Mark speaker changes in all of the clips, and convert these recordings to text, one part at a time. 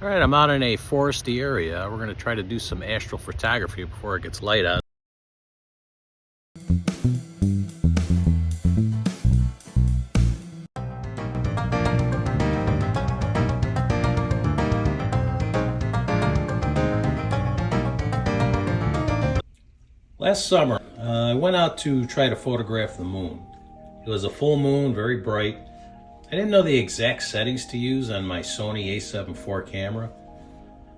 Speaker 1: All right, I'm out in a foresty area. We're going to try to do some astral photography before it gets light out. Last summer, I went out to try to photograph the moon. It was a full moon, very bright. I didn't know the exact settings to use on my Sony a7 IV camera.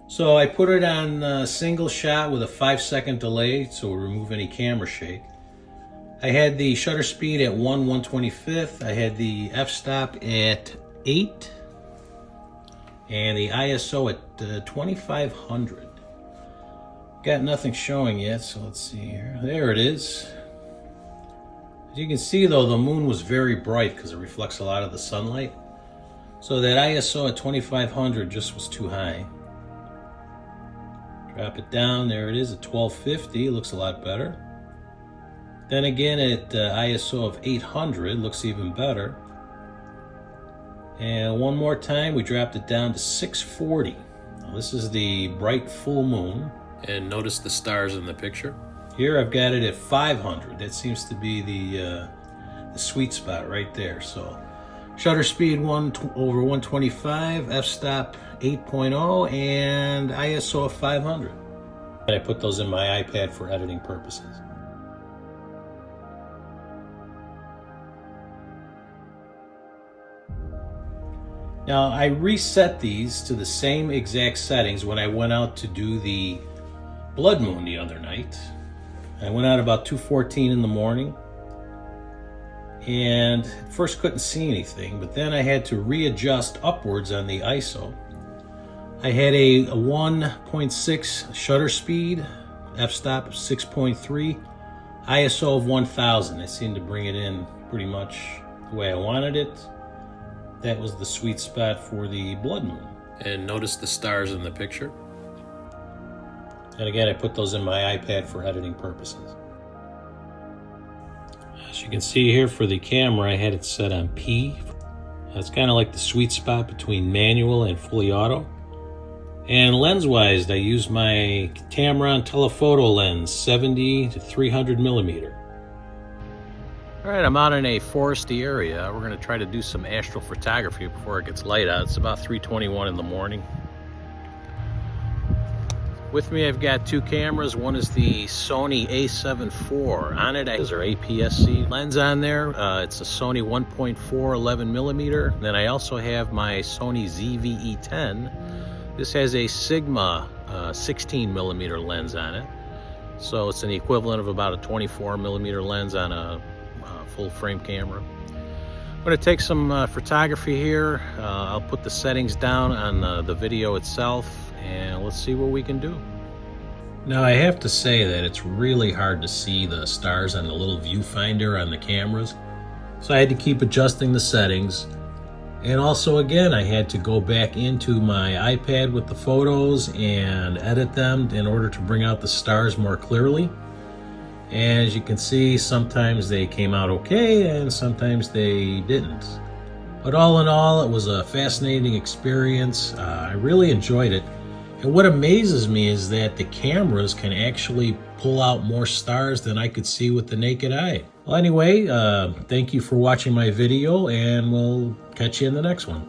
Speaker 1: So I put it on single shot with a 5-second delay to remove any camera shake. I had the shutter speed at 1/125th. I had the f-stop at 8 and the ISO at 2500. Got nothing showing yet, so let's see here. There it is. As you can see though, the moon was very bright because it reflects a lot of the sunlight. So that ISO at 2500 just was too high. Drop it down, there it is at 1250, it looks a lot better. Then again at ISO of 800, looks even better. And one more time, we dropped it down to 640. Now, this is the bright full moon. And notice the stars in the picture. Here I've got it at 500. That seems to be the sweet spot right there. So shutter speed 1/125, f-stop 8.0, and ISO of 500. And I put those in my iPad for editing purposes. Now I reset these to the same exact settings when I went out to do the blood moon the other night. I went out about 2:14 in the morning and at first couldn't see anything, but then I had to readjust upwards on the ISO. I had a 1.6 shutter speed, f-stop of 6.3, ISO of 1000. I seemed to bring it in pretty much the way I wanted it. That was the sweet spot for the blood moon. And notice the stars in the picture. And again, I put those in my iPad for editing purposes. As you can see here for the camera, I had it set on P. That's kind of like the sweet spot between manual and fully auto. And lens-wise, I used my Tamron telephoto lens, 70 to 300 millimeter. All right, I'm out in a foresty area. We're going to try to do some astral photography before it gets light out. It's about 3:21 in the morning. With me, I've got two cameras. One is the Sony a7 IV. On it, there's our APS-C lens on there. It's a Sony 1.4 11 millimeter. Then I also have my Sony ZV-E10. This has a Sigma 16 millimeter lens on it. So it's an equivalent of about a 24 millimeter lens on a full frame camera. I'm going to take some photography here. I'll put the settings down on the video itself, and let's see what we can do. Now I have to say that it's really hard to see the stars on the little viewfinder on the cameras, so I had to keep adjusting the settings. And also again, I had to go back into my iPad with the photos and edit them in order to bring out the stars more clearly. And as you can see, sometimes they came out okay and sometimes they didn't. But all in all, it was a fascinating experience. I really enjoyed it. And what amazes me is that the cameras can actually pull out more stars than I could see with the naked eye. Well, anyway, thank you for watching my video, and we'll catch you in the next one.